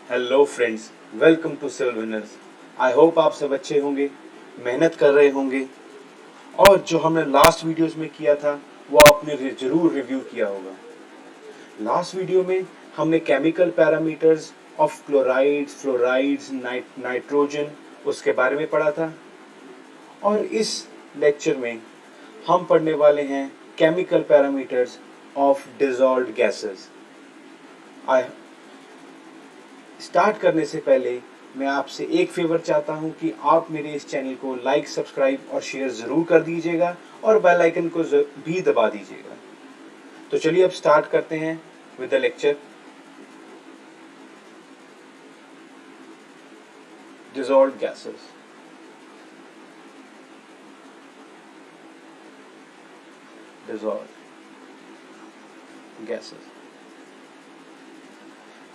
Hello friends, welcome to Sale Winners. I hope आप सब अच्छे होंगे, मेहनत कर रहे होंगे और जो हमने लास्ट वीडियोस में किया था वो आपने जरूर रिव्यू किया होगा। लास्ट वीडियो में हमने chemical parameters of chlorides, fluorides, nitrogen उसके बारे में पढ़ा था और इस लेक्चर में हम पढ़ने वाले हैं chemical parameters of dissolved gases. Start करने से पहले मैं आपसे एक फेवर चाहता हूं कि आप मेरे इस चैनल को लाइक, सब्सक्राइब और शेयर जरूर कर दीजिएगा और बेल आइकन को भी दबा दीजिएगा। तो चलिए अब स्टार्ट करते हैं with the lecture. Dissolved gases. Dissolved gases,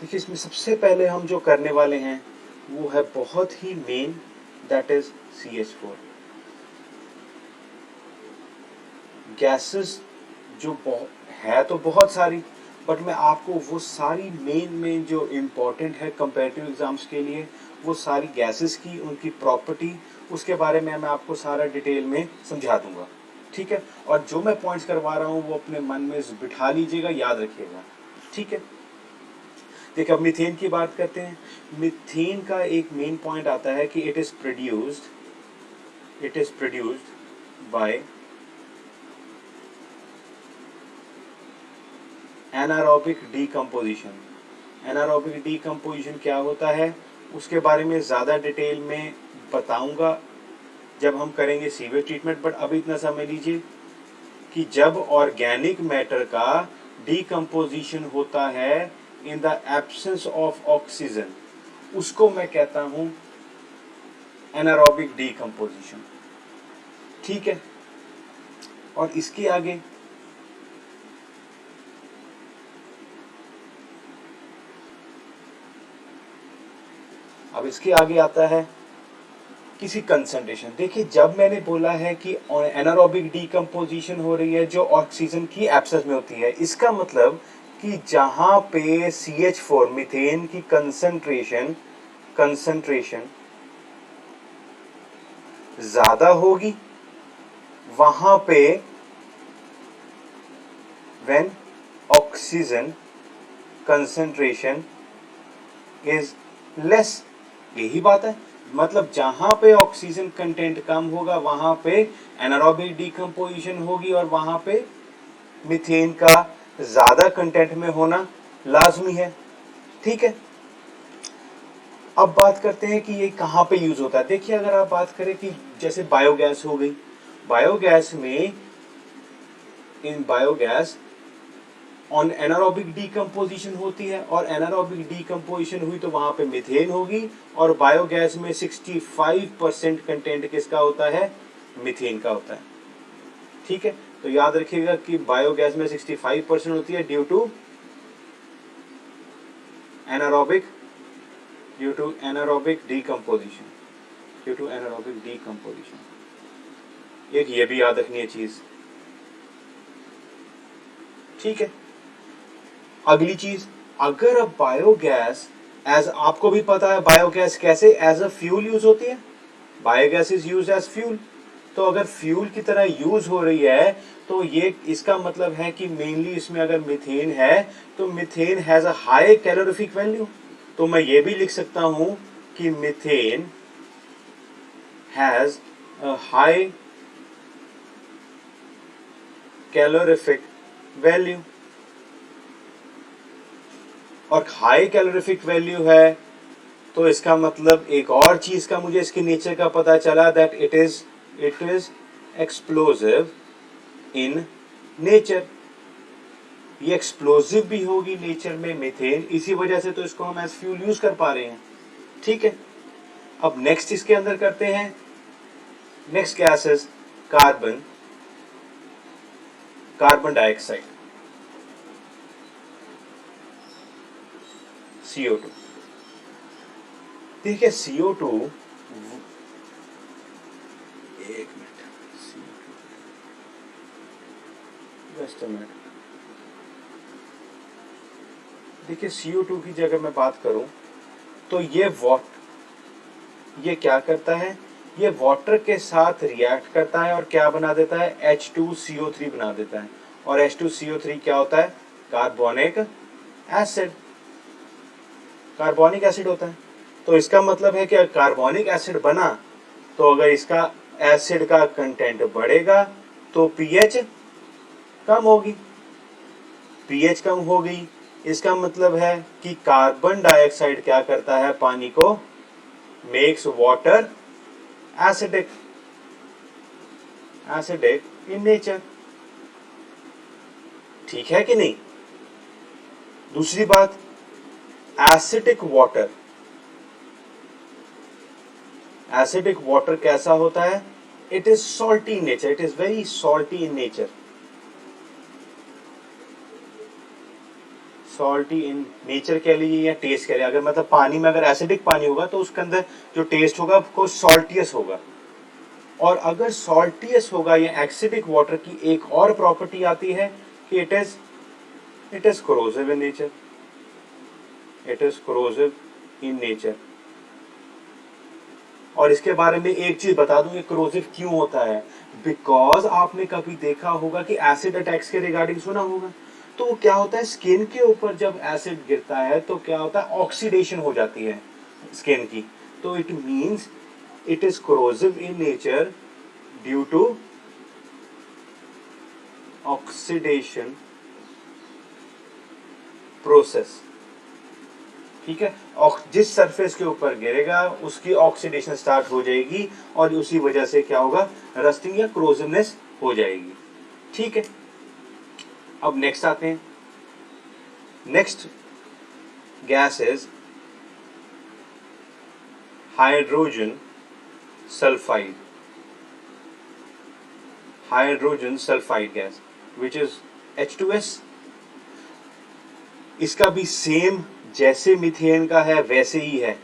देखिए इसमें सबसे पहले हम जो करने वाले हैं वो है बहुत ही main, that is CH4। Gases जो है तो बहुत सारी, बट मैं आपको वो सारी मेन जो इम्पोर्टेंट है कंपैरेटिव एग्जाम्स के लिए वो सारी गैसेस की उनकी प्रॉपर्टी उसके बारे में मैं आपको सारा डिटेल में समझा दूंगा, ठीक है। और जो मैं पॉइंट्स करवा रहा हूँ वो अपने मन में बिठा लीजिएगा, याद रखिएगा, ठीक है। देखिए अब मीथेन की बात करते हैं। मीथेन का एक मेन पॉइंट आता है कि it is produced by anaerobic decomposition. Anaerobic decomposition क्या होता है उसके बारे में ज़्यादा डिटेल में बताऊंगा जब हम करेंगे सीवेज ट्रीटमेंट, बट अभी इतना समझ लीजिए कि जब ऑर्गेनिक मैटर का डीकम्पोजिशन होता है in the absence of oxygen, उसको मैं कहता हूं एनारोबिक डीकम्पोजिशन, ठीक है। और इसके आगे अब इसके आगे आता है किसी कंसंट्रेशन। देखिए जब मैंने बोला है कि एनारोबिक डीकम्पोजिशन हो रही है जो ऑक्सीजन की एब्सेंस में होती है, इसका मतलब कि जहां पे CH4 मीथेन की कंसंट्रेशन ज्यादा होगी वहां पे when oxygen concentration is less, यही बात है। मतलब जहां पे ऑक्सीजन कंटेंट कम होगा वहां पे एनारोबिक डीकम्पोजिशन होगी और वहां पे मीथेन का ज्यादा कंटेंट में होना लाजमी है, ठीक है। अब बात करते हैं कि ये कहां पे यूज होता है। देखिए अगर आप बात करें कि जैसे बायोगैस हो गई, बायोगैस में इन बायोगैस ऑन एनारोबिक डीकम्पोजिशन होती है और एनारोबिक डीकम्पोजिशन हुई तो वहां पे मीथेन होगी और बायोगैस में 65% कंटेंट किसका होता है, मीथेन का होता है, ठीक है। तो याद रखिएगा कि बायोगैस में 65% होती है ड्यू टू एनारोबिक डीकम्पोजिशन, एक ये भी याद रखनी है चीज, ठीक है। अगली चीज, अगर अब बायोगैस एज आपको भी पता है बायोगैस कैसे एज अ फ्यूल यूज होती है, biogas is use as fuel. तो अगर फ्यूल की तरह यूज हो रही है तो ये इसका मतलब है कि मेनली इसमें अगर मीथेन है तो methane has a high calorific value. तो मैं ये भी लिख सकता हूं कि methane has a high calorific value. और हाई कैलोरीफिक वैल्यू है तो इसका मतलब एक और चीज का मुझे इसके नेचर का पता चला, that it is explosive in nature. ये एक्सप्लोसिव भी होगी नेचर में मीथेन, इसी वजह से तो इसको हम एज फ्यूल यूज कर पा रहे हैं, ठीक है। अब नेक्स्ट इसके अंदर करते हैं, next gases carbon dioxide, CO2। देखिए CO2, एक मिनट, जस्ट अ मिनट। देखिए CO2 की जगह मैं बात करूं तो ये क्या करता है, ये वाटर के साथ रिएक्ट करता है और क्या बना देता है, H2CO3 बना देता है। और H2CO3 क्या होता है, कार्बोनिक एसिड, कार्बोनिक एसिड होता है। तो इसका मतलब है कि कार्बोनिक एसिड बना तो अगर इसका एसिड का कंटेंट बढ़ेगा तो पीएच कम होगी, पीएच कम हो गई, इसका मतलब है कि कार्बन डाइऑक्साइड क्या करता है, पानी को makes water acidic, acidic in nature. ठीक है कि नहीं। दूसरी बात, एसिडिक वाटर, एसिडिक वाटर कैसा होता है, it is salty in nature, it is very salty in nature, salty in nature कह लीजिए या टेस्ट कह लीजिए। अगर मतलब पानी में अगर एसिडिक पानी होगा तो उसके अंदर जो टेस्ट होगा वो सॉल्टियस होगा। और अगर सॉल्टियस होगा या एसिडिक वाटर की एक और प्रॉपर्टी आती है कि it is corrosive in nature, it is corrosive in nature. और इसके बारे में एक चीज बता दूं, ये कोरोसिव क्यों होता है, बिकॉज आपने कभी देखा होगा कि एसिड अटैक्स के रिगार्डिंग सुना होगा। तो वो क्या होता है, स्किन के ऊपर जब एसिड गिरता है तो क्या होता है, ऑक्सीडेशन हो जाती है स्किन की। तो it means it is corrosive in nature due to oxidation process. ठीक है, जिस सरफेस के ऊपर गिरेगा उसकी ऑक्सीडेशन स्टार्ट हो जाएगी और उसी वजह से क्या होगा, रस्टिंग या क्रोजिवनेस हो जाएगी। ठीक है, अब नेक्स्ट आते हैं। Next gas is hydrogen sulphide, hydrogen sulphide gas which is H2S। इसका भी सेम जैसे मीथेन का है वैसे ही है।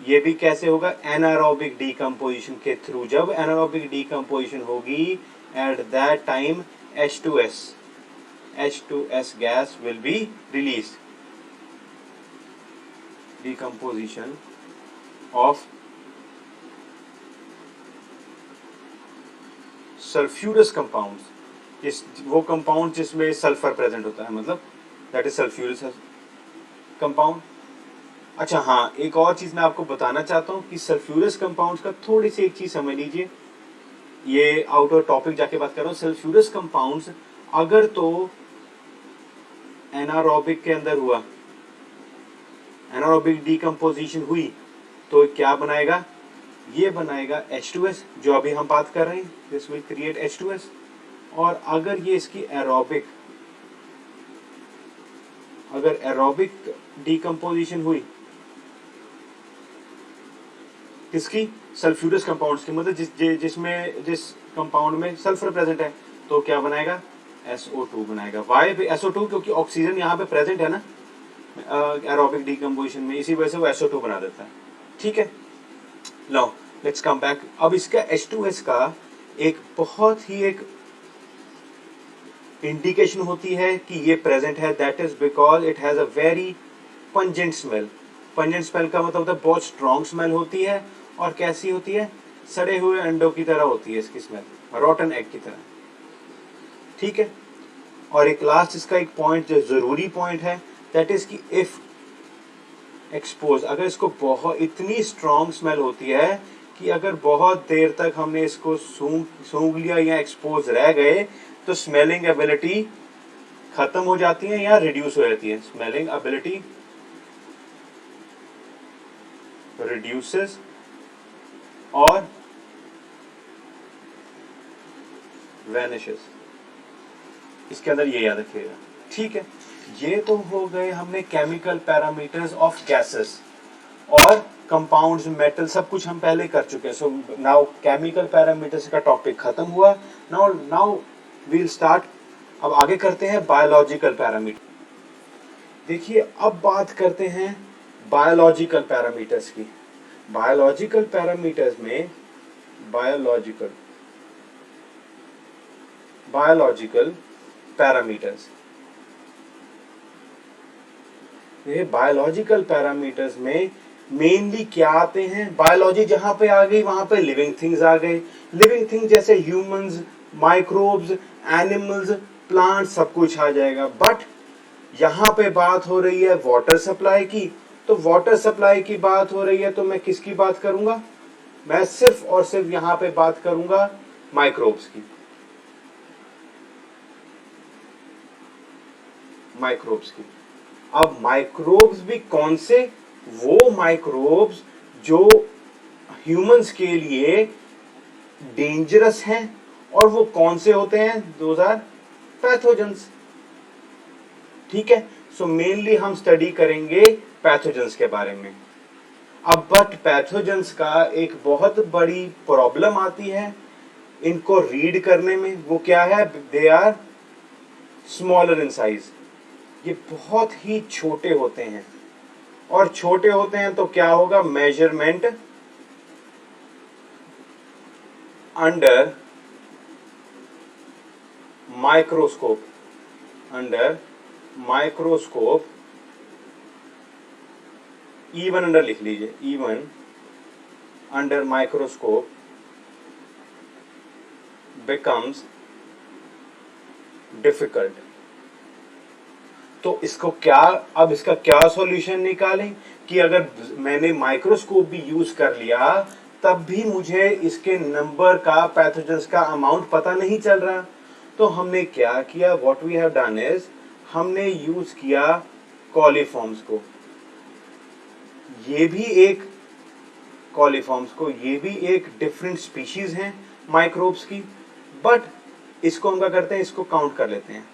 ये भी कैसे होगा, एनारोबिक डीकंपोजिशन के थ्रू। जब एनारोबिक डीकंपोजिशन होगी at that time H2S gas will be released. Decomposition of sulfurous compounds, वो कंपाउंड जिसमें सल्फर प्रेजेंट होता है, मतलब दैट इज सल्फ्यूरस कंपाउंड। अच्छा हाँ, एक और चीज मैं आपको बताना चाहता हूँ कि सल्फ्यूरस कंपाउंड्स का थोड़ी सी एक चीज समझ लीजिए, ये आउट ऑफ टॉपिक जाके बात कर रहा हूँ। सल्फ्यूरस कंपाउंड्स अगर तो एनारोबिक के अंदर हुआ, एनारोबिक डीकंपोजिशन हुई तो क्या बनाएगा, ये बनाएगा H2S जो अभी हम बात कर रहे हैं, दिस विल क्रिएट H2S। और अगर ये इसकी एरोबिक, अगर एरोबिक डीकंपोजिशन हुई किसकी, सल्फ्यूरस कंपाउंड्स की, मतलब जिस कंपाउंड में सल्फर प्रेजेंट है, तो क्या बनाएगा, SO2 बनाएगा। वाई SO2, क्योंकि ऑक्सीजन यहाँ पे प्रेजेंट है ना एरोबिक डीकंपोजिशन में, इसी वजह से वो SO2 बना देता है। ठीक है, लो लेट्स कम बैक। अब इसका H2S का एक बहुत ही एक इंडिकेशन होती है कि ये प्रेजेंट है, that is because it has a very pungent smell. Pungent smell का मतलब होता है बहुत स्ट्रॉन्ग स्मेल होती है, और कैसी होती है, सड़े हुए अंडों की तरह होती है इसकी स्मेल, रॉटन एग की तरह। ठीक है, और एक लास्ट इसका एक पॉइंट जो जरूरी पॉइंट है, दैट इज कि इफ एक्सपोज, अगर इसको बहुत इतनी स्ट्रॉन्ग स्मेल होती है कि अगर बहुत देर तक हमने इसको सूंघ लिया या एक्सपोज रह गए तो स्मेलिंग एबिलिटी खत्म हो जाती है या रिड्यूस हो जाती है। स्मेलिंग एबिलिटी रिड्यूसेस और वैनिशेस, इसके अंदर ये याद रखिएगा। ठीक है, ये तो हो गए हमने केमिकल पैरामीटर्स ऑफ गैसेस और कंपाउंड्स, मेटल, सब कुछ हम पहले कर चुके हैं। सो नाउ केमिकल पैरामीटर्स का टॉपिक खत्म हुआ। नाउ वील स्टार्ट, अब आगे करते हैं बायोलॉजिकल पैरामीटर। देखिए अब बात करते हैं बायोलॉजिकल पैरामीटर्स की। बायोलॉजिकल पैरामीटर्स में बायोलॉजिकल पैरामीटर्स, ये बायोलॉजिकल पैरामीटर्स में मेनली क्या आते हैं, बायोलॉजी जहां पे आ गई वहां पे लिविंग थिंग्स आ गए। लिविंग थिंग जैसे ह्यूमंस, माइक्रोब्स, एनिमल्स, प्लांट, सब कुछ आ जाएगा। बट यहाँ पे बात हो रही है वाटर सप्लाई की, तो वाटर सप्लाई की बात हो रही है तो मैं किसकी बात करूंगा, मैं सिर्फ और सिर्फ यहाँ पे बात करूंगा माइक्रोब्स की, माइक्रोब्स की। अब माइक्रोब्स भी कौन से, वो माइक्रोब्स जो ह्यूमंस के लिए डेंजरस हैं, और वो कौन से होते हैं, दोज आर पैथोजेंस। ठीक है, सो मेनली हम स्टडी करेंगे पैथोजेंस के बारे में। अब बट पैथोजेंस का एक बहुत बड़ी प्रॉब्लम आती है इनको रीड करने में, वो क्या है, they are smaller in size. ये बहुत ही छोटे होते हैं, और छोटे होते हैं तो क्या होगा, measurement under microscope, under microscope, even under लिख लीजिए, even under microscope becomes difficult. तो इसको क्या, अब इसका क्या सॉल्यूशन निकालें कि अगर मैंने माइक्रोस्कोप भी यूज कर लिया तब भी मुझे इसके नंबर का, पैथोजेंस का अमाउंट पता नहीं चल रहा। तो हमने क्या किया, what we have done is, हमने यूज किया कॉलीफॉर्म्स को। ये भी एक कॉलीफॉर्म्स को, ये भी एक डिफरेंट स्पीशीज हैं माइक्रोब्स की, बट इसको हम क्या करते हैं, इसको काउंट कर लेते हैं।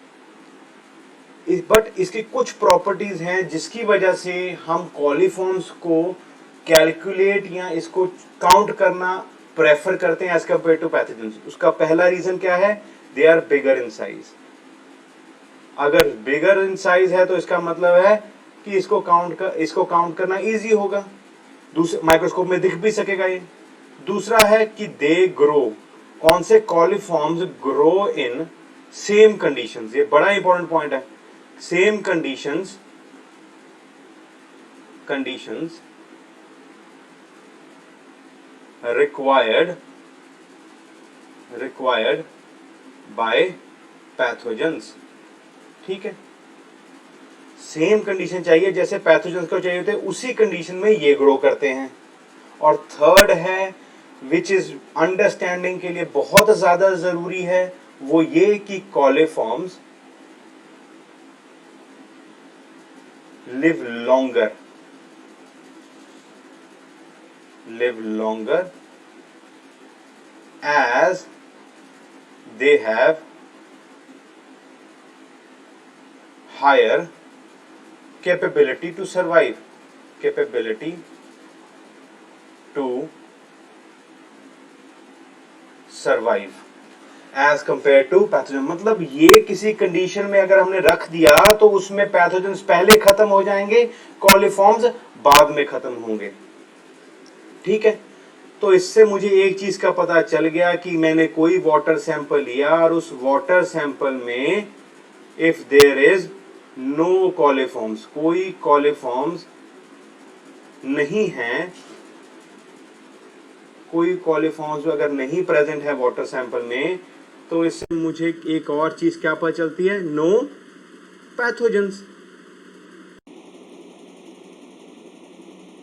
बट इसकी कुछ प्रॉपर्टीज हैं जिसकी वजह से हम कॉलीफॉर्म्स को कैलकुलेट या इसको काउंट करना प्रेफर करते हैं एज कंपेयर टू पैथोजेंस। उसका पहला रीजन क्या है, they are bigger in size. अगर बिगर इन साइज है तो इसका मतलब है कि इसको काउंट करना इजी होगा, दूसरे माइक्रोस्कोप में दिख भी सकेगा ये। दूसरा है कि दे ग्रो, कौन से कॉलीफॉर्म्स ग्रो इन सेम कंडीशंस, ये बड़ा इंपॉर्टेंट पॉइंट है। Same conditions required by pathogens। ठीक है, सेम कंडीशन चाहिए जैसे पैथोजेंस को चाहिए होते हैं, उसी कंडीशन में ये ग्रो करते हैं। और थर्ड है, विच इज अंडरस्टैंडिंग के लिए बहुत ज्यादा जरूरी है, वो ये कि coliforms live longer as they have higher capability to survive, as compare to pathogen. मतलब ये किसी कंडीशन में अगर हमने रख दिया तो उसमें पैथोजेंस पहले खत्म हो जाएंगे, कॉलीफॉर्म्स बाद में खत्म होंगे। ठीक है, तो इससे मुझे एक चीज का पता चल गया कि मैंने कोई वाटर सैंपल लिया और उस वाटर सैंपल में इफ देयर इज नो कॉलीफॉर्म्स, कोई कॉलीफॉर्म्स नहीं है, कोई कॉलीफॉर्म्स अगर नहीं प्रेजेंट है वाटर सैंपल में, तो इससे मुझे एक और चीज क्या पता चलती है, नो पैथोजेंस।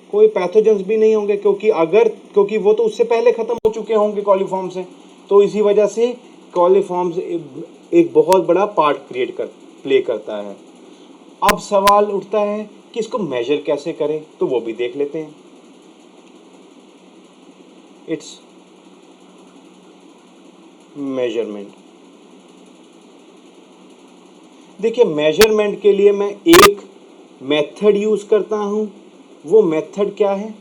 कोई पैथोजेंस भी नहीं होंगे, क्योंकि वो तो उससे पहले खत्म हो चुके होंगे कॉलीफॉर्म से। तो इसी वजह से कॉलीफॉर्म्स एक बहुत बड़ा पार्ट प्ले करता है। अब सवाल उठता है कि इसको मेजर कैसे करें, तो वो भी देख लेते हैं। It's measurement. देखिए, मेजरमेंट के लिए मैं एक मेथड यूज करता हूं। वो मेथड क्या है,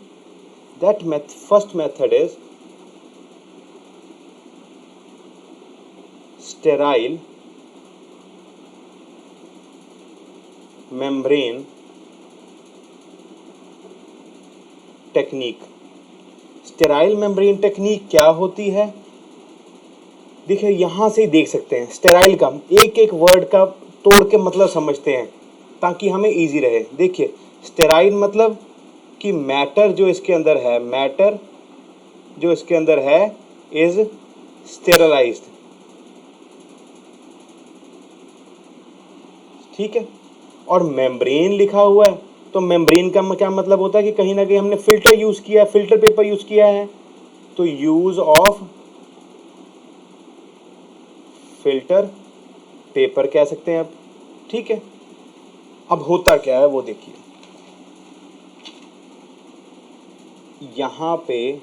first method is sterile membrane technique. Sterile membrane technique क्या होती है, देखिए यहां से ही देख सकते हैं। स्टेराइल का एक एक वर्ड का तोड़ के मतलब समझते हैं ताकि हमें इजी रहे। देखिए, स्टेराइल मतलब कि मैटर जो इसके अंदर है, मैटर जो इसके अंदर है इज स्टेरलाइज्ड। ठीक है, और मेम्ब्रेन लिखा हुआ है, तो मेम्ब्रेन का क्या मतलब होता है कि कहीं ना कहीं हमने फिल्टर यूज किया है, फिल्टर पेपर यूज किया है, तो यूज ऑफ फिल्टर पेपर कह सकते हैं अब। ठीक है, अब होता क्या है वो देखिए, यहां पे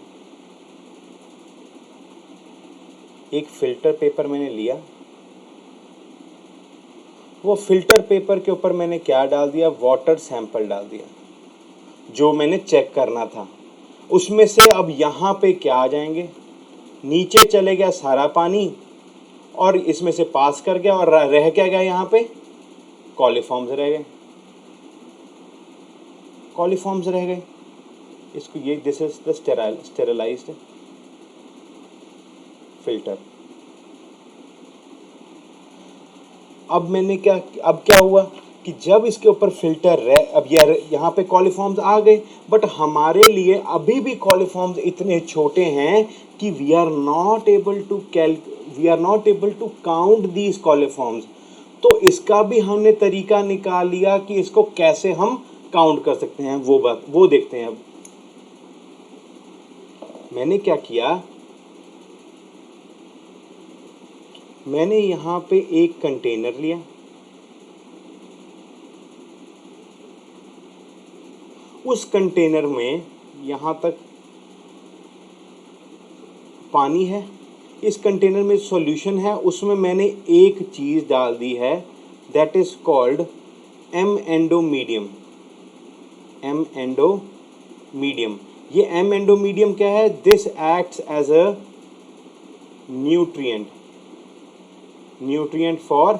एक फिल्टर पेपर मैंने लिया, वो फिल्टर पेपर के ऊपर मैंने क्या डाल दिया, वाटर सैंपल डाल दिया जो मैंने चेक करना था। उसमें से अब यहाँ पे क्या आ जाएंगे, नीचे चले गया सारा पानी और इसमें से पास कर गया और रह क्या गया, यहाँ पे कॉलीफॉर्म्स रह गए, कॉलीफॉर्म्स रह गए। इसको ये this is the sterilised filter. अब मैंने अब क्या हुआ कि जब इसके ऊपर फिल्टर रहे, अब यहाँ पे कॉलीफॉर्म्स आ गए, बट हमारे लिए अभी भी कॉलीफॉर्म्स इतने छोटे हैं कि we are not able to count these coliforms. तो इसका भी हमने तरीका निकाल लिया कि इसको कैसे हम काउंट कर सकते हैं, वो देखते हैं। अब मैंने क्या किया, मैंने यहाँ पे एक कंटेनर लिया, उस कंटेनर में यहाँ तक पानी है, इस कंटेनर में सॉल्यूशन है, उसमें मैंने एक चीज़ डाल दी है that is called M endo medium. M endo medium, ये एम एंडोमीडियम क्या है, this acts as a nutrient for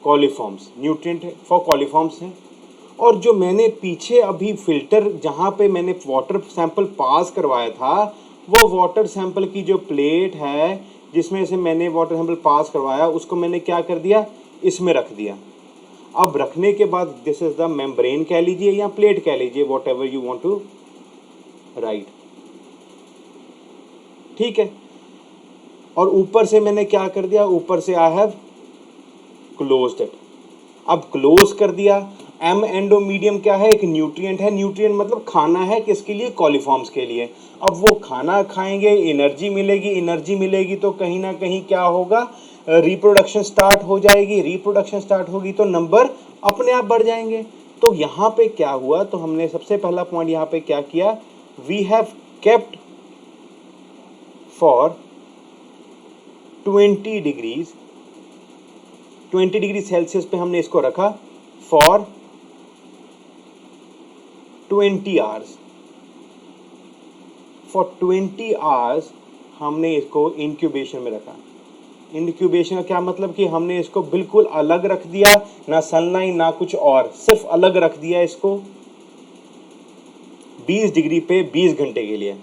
coliforms, nutrient for coliforms है। और जो मैंने पीछे अभी फिल्टर जहाँ पे मैंने वाटर सैंपल पास करवाया था, वो वाटर सैंपल की जो प्लेट है जिसमें से मैंने वाटर सैंपल पास करवाया, उसको मैंने क्या कर दिया, इसमें रख दिया। अब रखने के बाद दिस इज द मेम्ब्रेन कह लीजिए या प्लेट कह लीजिए, whatever you want to write. ठीक है, और ऊपर से मैंने क्या कर दिया, ऊपर से आई हैव क्लोज्ड इट। अब क्लोज कर दिया। एम एंडोमीडियम क्या है, एक न्यूट्रिएंट है, न्यूट्रिएंट मतलब खाना है, किसके लिए, कॉलीफॉर्म्स के लिए। अब वो खाना खाएंगे, एनर्जी मिलेगी, एनर्जी मिलेगी तो कहीं ना कहीं क्या होगा, रिप्रोडक्शन स्टार्ट हो जाएगी, रिप्रोडक्शन स्टार्ट होगी तो नंबर अपने आप बढ़ जाएंगे। तो यहाँ पे क्या हुआ, तो हमने सबसे पहला पॉइंट यहाँ पे क्या किया, we have kept for 20 degree Celsius पे हमने इसको रखा फॉर 20 आवर्स। फॉर 20 आवर्स हमने इसको इंक्यूबेशन में रखा। इंक्यूबेशन का क्या मतलब कि हमने इसको बिल्कुल अलग रख दिया, ना सनलाइट ना कुछ और, सिर्फ अलग रख दिया इसको 20 डिग्री पे 20 घंटे के लिए।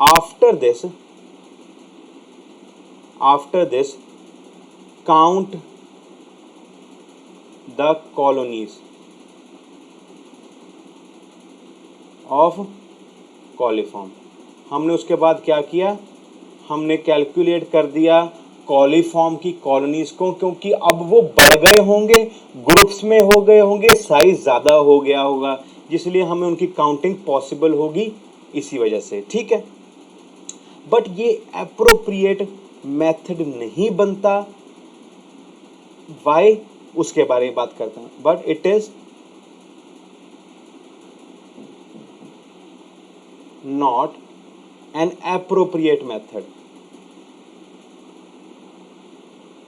After this count the colonies of coliform. हमने उसके बाद क्या किया, हमने कैलकुलेट कर दिया कॉलीफॉर्म की कॉलोनीज को, क्योंकि अब वो बढ़ गए होंगे, ग्रुप्स में हो गए होंगे, साइज ज़्यादा हो गया होगा, जिसलिए हमें उनकी काउंटिंग पॉसिबल होगी इसी वजह से। ठीक है, बट ये एप्रोप्रिएट मेथड नहीं बनता, वाई, उसके बारे में बात करते हैं। But it is not an appropriate method.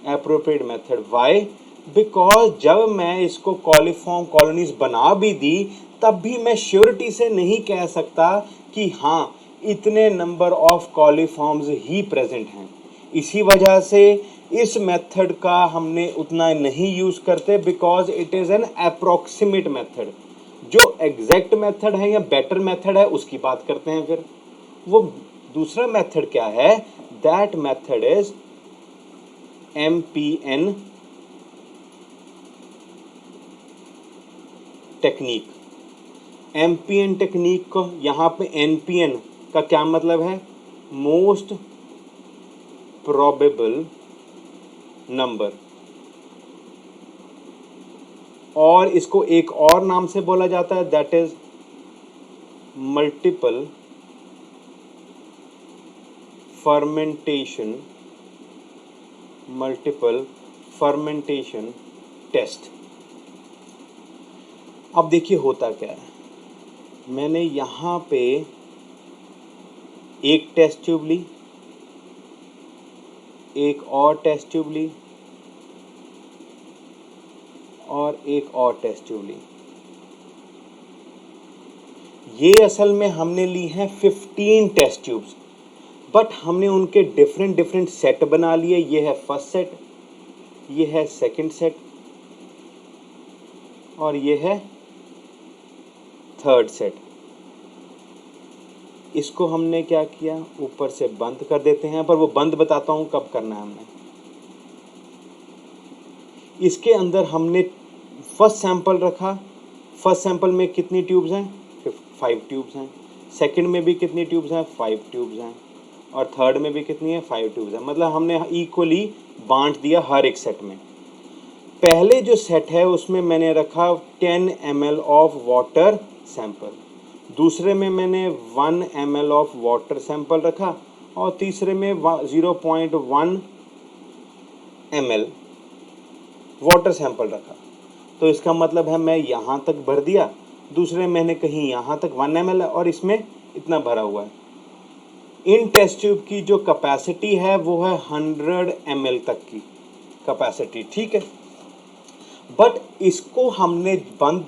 Appropriate method why, because जब मैं इसको कॉलीफॉर्म कॉलोनीज बना भी दी, तब भी मैं श्योरिटी से नहीं कह सकता कि हाँ इतने नंबर ऑफ कॉलीफॉर्म्स ही प्रेजेंट हैं। इसी वजह से इस मेथड का हमने उतना नहीं यूज करते, because it is an approximate method. जो एग्जैक्ट मेथड है या बेटर मेथड है उसकी बात करते हैं। फिर वो दूसरा मेथड क्या है, that method is MPN technique. MPN technique को यहाँ पे एनपीएन का क्या मतलब है? मोस्ट प्रोबेबल नंबर, और इसको एक और नाम से बोला जाता है, that is multiple fermentation test. अब देखिए होता क्या है, मैंने यहाँ पे एक टेस्ट ट्यूब ली, एक और टेस्ट ट्यूब ली और एक और टेस्ट ट्यूब ली। ये असल में हमने ली हैं 15 टेस्ट ट्यूब्स, बट हमने उनके डिफरेंट सेट बना लिए। ये है फर्स्ट सेट, ये है सेकंड सेट और ये है थर्ड सेट। इसको हमने क्या किया, ऊपर से बंद कर देते हैं, पर वो बंद बताता हूं कब करना है हमने। इसके अंदर हमने फर्स्ट सैंपल रखा, फर्स्ट सैंपल में कितनी ट्यूब्स हैं? 5 ट्यूब्स हैं। सेकंड में भी कितनी ट्यूब्स हैं? 5 ट्यूब्स हैं। और थर्ड में भी कितनी है? 5 ट्यूब्स हैं। मतलब हमने इक्वली बांट दिया हर एक सेट में। पहले जो सेट है उसमें मैंने रखा 10 ml ऑफ वाटर सैंपल, दूसरे में मैंने 1 ml ऑफ वाटर सैंपल रखा और तीसरे में 0.1 ml वाटर सैंपल रखा। तो इसका मतलब है मैं यहाँ तक भर दिया, दूसरे मैंने कहीं यहाँ तक 1 ml और इसमें इतना भरा हुआ है। इन टेस्ट ट्यूब की जो कैपेसिटी है वो है 100 ml तक की कैपेसिटी, ठीक है। बट इसको हमने बंद,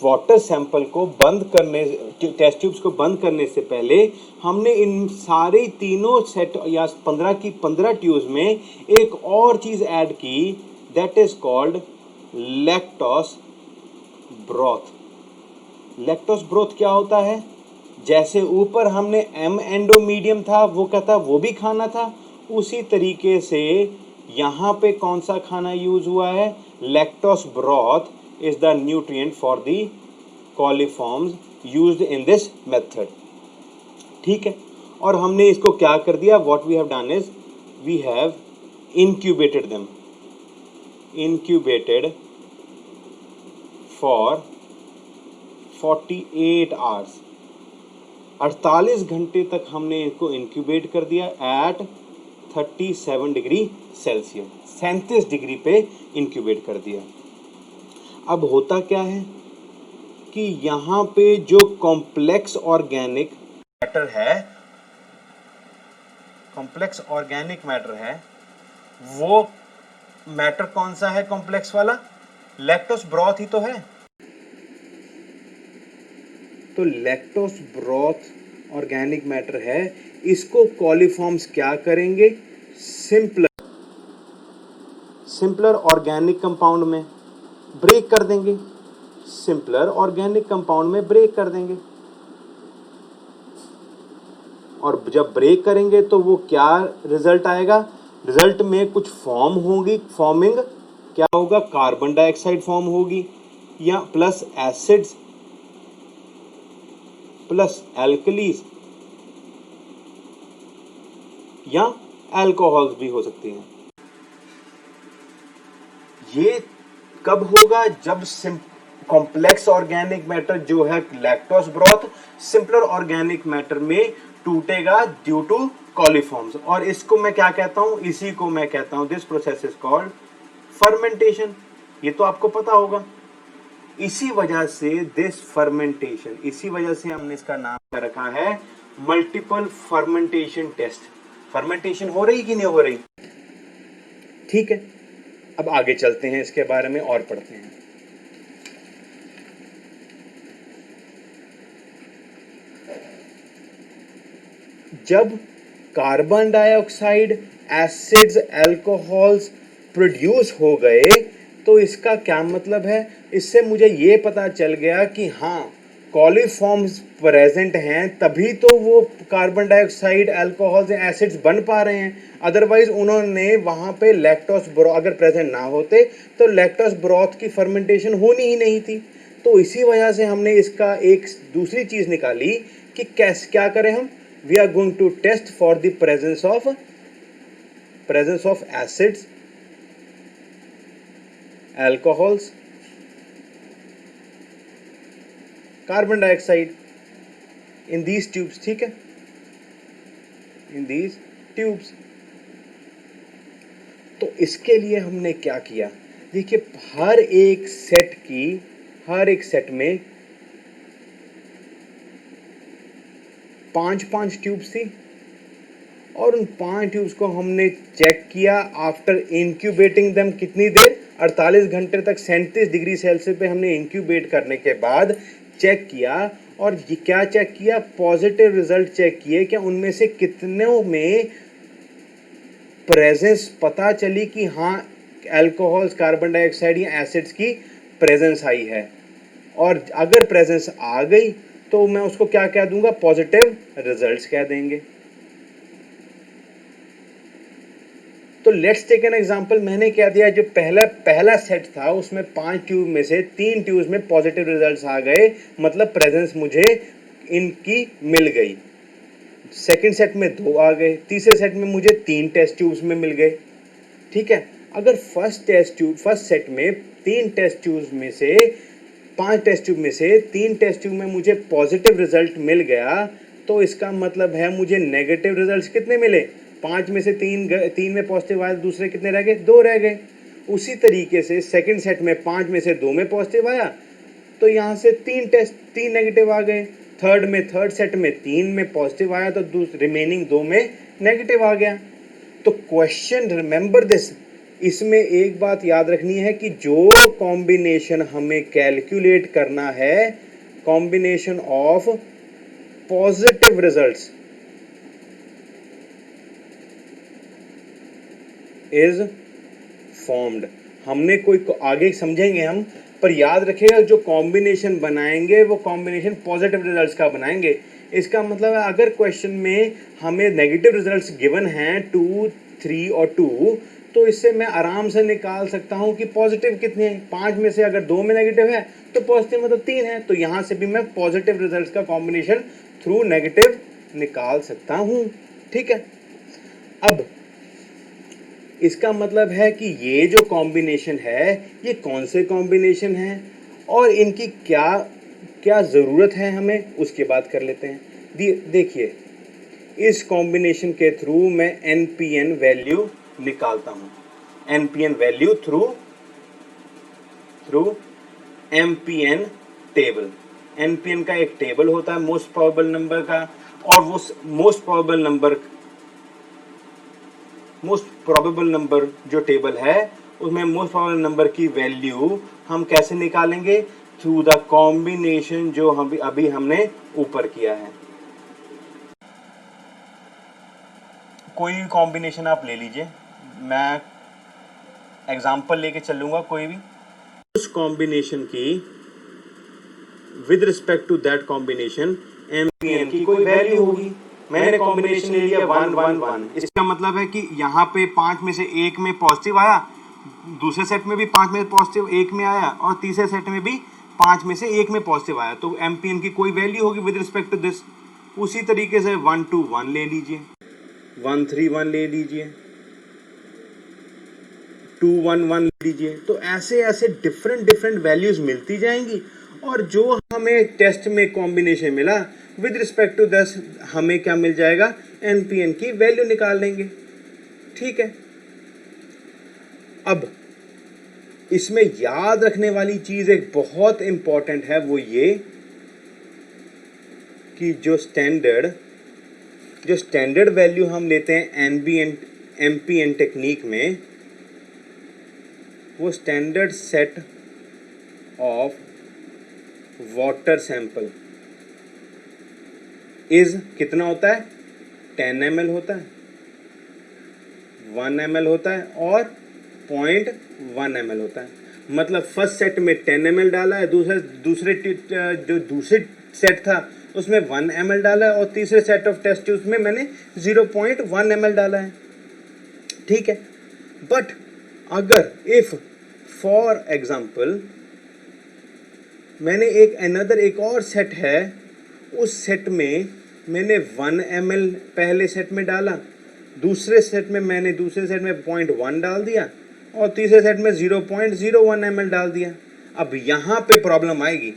वाटर सैंपल को बंद करने, टेस्ट ट्यूब्स को बंद करने से पहले हमने इन सारे तीनों सेट या 15 की 15 ट्यूब्स में एक और चीज ऐड की, that is called lactose broth. Lactose broth क्या होता है? जैसे ऊपर हमने एम एंडो मीडियम था वो कहता वो भी खाना था, उसी तरीके से यहाँ पे कौन सा खाना यूज हुआ है? Lactose broth is the nutrient for the coliforms used in this method, ठीक है। और हमने इसको क्या कर दिया, what we have done is we have incubated them, incubated for 48 hours, 48 घंटे तक हमने इनको इंक्यूबेट कर दिया एट 37 डिग्री सेल्सियस, 37 डिग्री पे इंक्यूबेट कर दिया। अब होता क्या है कि यहाँ पे जो कॉम्प्लेक्स ऑर्गेनिक मैटर है, कॉम्प्लेक्स ऑर्गेनिक मैटर है, वो मैटर कौन सा है कॉम्प्लेक्स वाला? लैक्टोस ब्रॉथ ही तो है। तो लैक्टोस ब्रॉथ ऑर्गेनिक मैटर है, इसको कॉलीफॉर्म्स क्या करेंगे? सिंपलर ऑर्गेनिक कंपाउंड में ब्रेक कर देंगे, सिंपलर ऑर्गेनिक कंपाउंड में ब्रेक कर देंगे। और जब ब्रेक करेंगे तो वो क्या रिजल्ट आएगा? रिजल्ट में कुछ फॉर्म होगी, फॉर्मिंग क्या होगा? कार्बन डाइऑक्साइड फॉर्म होगी, या प्लस एसिड्स प्लस एल्कलीज या अल्कोहल्स भी हो सकती हैं। ये कब होगा? जब कॉम्प्लेक्स ऑर्गेनिक मैटर जो है lactose broth simpler organic matter में टूटेगा ड्यू टू कॉलीफॉर्म्स। और इसको मैं क्या कहता हूं? इसी को मैं कहता हूं, this process is called fermentation. ये तो आपको पता होगा। इसी वजह से दिस फर्मेंटेशन, इसी वजह से हमने इसका नाम रखा है मल्टीपल फर्मेंटेशन टेस्ट। फर्मेंटेशन हो रही कि नहीं हो रही? ठीक है, अब आगे चलते हैं, इसके बारे में और पढ़ते हैं। जब carbon dioxide, acids, alcohols produce हो गए तो इसका क्या मतलब है? इससे मुझे ये पता चल गया कि हाँ, कॉलीफॉर्म्स प्रेजेंट हैं, तभी तो वो कार्बन डाइऑक्साइड, अल्कोहल्स, एसिड्स बन पा रहे हैं। अदरवाइज उन्होंने वहाँ पे लैक्टोस ब्रॉथ अगर प्रेजेंट ना होते तो लैक्टोस ब्रॉथ की फर्मेंटेशन होनी ही नहीं थी। तो इसी वजह से हमने इसका एक दूसरी चीज निकाली कि कैसे क्या करें हम, we are going to test for the presence of acids, alcohols, carbon dioxide in these tubes, ठीक है, इन दीज ट्यूब्स। तो इसके लिए हमने क्या किया, देखिए हर एक सेट में 5-5 ट्यूब्स थी और उन 5 ट्यूब्स को हमने चेक किया आफ्टर इंक्यूबेटिंग देम, कितनी देर, 48 घंटे तक 37 डिग्री सेल्सियस पे हमने इंक्यूबेट करने के बाद चेक किया। और ये क्या चेक किया, पॉजिटिव रिजल्ट चेक किए कि उनमें से कितनों में प्रेजेंस पता चली कि हाँ अल्कोहल्स, कार्बन डाइऑक्साइड या एसिड्स की प्रेजेंस आई है। और अगर प्रेजेंस आ गई तो मैं उसको क्या कह दूंगा, पॉजिटिव रिजल्ट्स कह देंगे। तो लेट्स टेक एन एग्जांपल, मैंने क्या दिया, जो पहला सेट था उसमें 5 ट्यूब में से 3 ट्यूब्स में पॉजिटिव रिजल्ट्स आ गए, मतलब प्रेजेंस मुझे इनकी मिल गई। सेकंड सेट में 2 आ गए, तीसरे सेट में मुझे 3 टेस्ट ट्यूब्स में मिल गए, ठीक है। अगर फर्स्ट सेट में 3 टेस्ट ट्यूब्स में से 5 टेस्ट ट्यूब में से 3 टेस्ट ट्यूब में मुझे पॉजिटिव रिजल्ट मिल गया, तो इसका मतलब है मुझे नेगेटिव रिजल्ट्स कितने मिले, 5 में से 3 में पॉजिटिव आया, दूसरे कितने रह गए, 2 रह गए। उसी तरीके से सेकंड सेट में 5 में से 2 में पॉजिटिव आया, तो यहाँ से 3 नेगेटिव आ गए। थर्ड सेट में 3 में पॉजिटिव आया, तो रिमेनिंग 2 में नेगेटिव आ गया। तो क्वेश्चन, रिमेंबर दिस, इसमें एक बात याद रखनी है कि जो कॉम्बिनेशन हमें कैलकुलेट करना है, combination of positive results is formed, हमने कोई आगे समझेंगे हम, पर याद रखिएगा जो कॉम्बिनेशन बनाएंगे वो कॉम्बिनेशन पॉजिटिव रिजल्ट्स का बनाएंगे। इसका मतलब है अगर क्वेश्चन में हमें नेगेटिव रिजल्ट्स गिवन हैं 2, 3 और 2, तो इससे मैं आराम से निकाल सकता हूं कि पॉजिटिव कितने हैं। 5 में से अगर 2 में नेगेटिव है तो पॉजिटिव मतलब 3 है, तो यहां से भी मैं पॉजिटिव रिजल्ट्स का कॉम्बिनेशन थ्रू नेगेटिव निकाल सकता हूं, ठीक है। अब इसका मतलब है कि ये जो कॉम्बिनेशन है ये कौन से कॉम्बिनेशन है और इनकी क्या क्या ज़रूरत है हमें, उसकी बात कर लेते हैं। देखिए इस कॉम्बिनेशन के थ्रू मैं NPN वैल्यू निकालता हूँ, NPN value through MPN table. NPN का एक टेबल होता है मोस्ट प्रोबेबल नंबर का, और वो मोस्ट प्रोबेबल नंबर जो टेबल है उसमें मोस्ट प्रोबेबल नंबर की वैल्यू हम कैसे निकालेंगे, थ्रू द कॉम्बिनेशन जो हम अभी हमने ऊपर किया है। कोई भी कॉम्बिनेशन आप ले लीजिए, मैं एग्जांपल लेके चलूंगा कोई भी, उस कॉम्बिनेशन की with respect to that combination MPN की कोई वैल्यू होगी। मैंने कॉम्बिनेशन ले लिया 1 1 1, इसका मतलब है कि यहाँ पे 5 में से 1 में पॉजिटिव आया, दूसरे सेट में भी 5 में पॉजिटिव 1 में आया, और तीसरे सेट में भी 5 में से 1 में पॉजिटिव आया, तो MPN की कोई वैल्यू होगी विद रिस्पेक्ट टू दिस। उसी तरीके से 1 2 1 ले लीजिए, 1 3 1 ले लीजिए, 2 1 1 ले लीजिए। तो ऐसे ऐसे डिफरेंट वैल्यूज मिलती जाएंगी, और जो हमें टेस्ट में कॉम्बिनेशन मिला विद रिस्पेक्ट टू दस हमें क्या मिल जाएगा, NPN की वैल्यू निकाल लेंगे, ठीक है। अब इसमें याद रखने वाली चीज एक बहुत इंपॉर्टेंट है, वो ये कि जो स्टैंडर्ड वैल्यू हम लेते हैं MPN टेक्निक में, वो standard set of water sample is कितना होता है, 10 ml होता है, 1 ml होता है और 0.1 ml होता है। मतलब फर्स्ट सेट में 10 ml डाला है, दूसरे सेट था उसमें 1 ml डाला है, और तीसरे सेट ऑफ टेस्ट ट्यूब्स में मैंने 0.1 ml डाला है, ठीक है। बट अगर इफ फॉर एग्जाम्पल मैंने एक और सेट है, उस सेट में मैंने 1 ml पहले सेट में डाला, दूसरे सेट में 0.1 डाल दिया और तीसरे सेट में 0.01 ml डाल दिया। अब यहाँ पे प्रॉब्लम आएगी।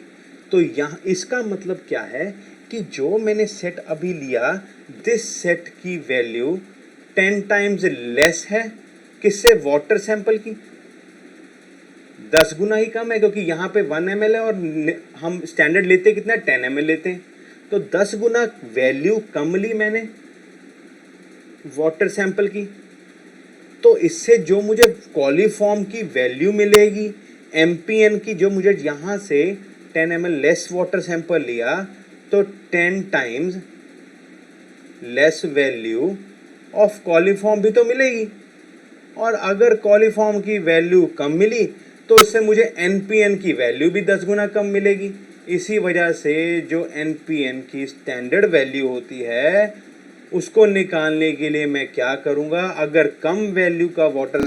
तो यहाँ इसका मतलब क्या है कि जो मैंने सेट अभी लिया, दिस सेट की वैल्यू 10 टाइम्स लेस है किससे, वाटर सैंपल की, 10 गुना ही कम है, क्योंकि यहाँ पे 1 ml है और हम स्टैंडर्ड लेते कितना, 10 ml लेते हैं, तो 10 गुना वैल्यू कम ली मैंने वाटर सैंपल की। तो इससे जो मुझे कॉलीफॉर्म की वैल्यू मिलेगी, MPN की, जो मुझे यहाँ से 10 ml लेस वाटर सैंपल लिया तो 10 times less value of coliform भी तो मिलेगी। और अगर कॉलीफॉर्म की वैल्यू कम मिली तो इससे मुझे NPN की वैल्यू भी 10 गुना कम मिलेगी। इसी वजह से जो NPN की स्टैंडर्ड वैल्यू होती है उसको निकालने के लिए मैं क्या करूँगा, अगर कम वैल्यू का वाटर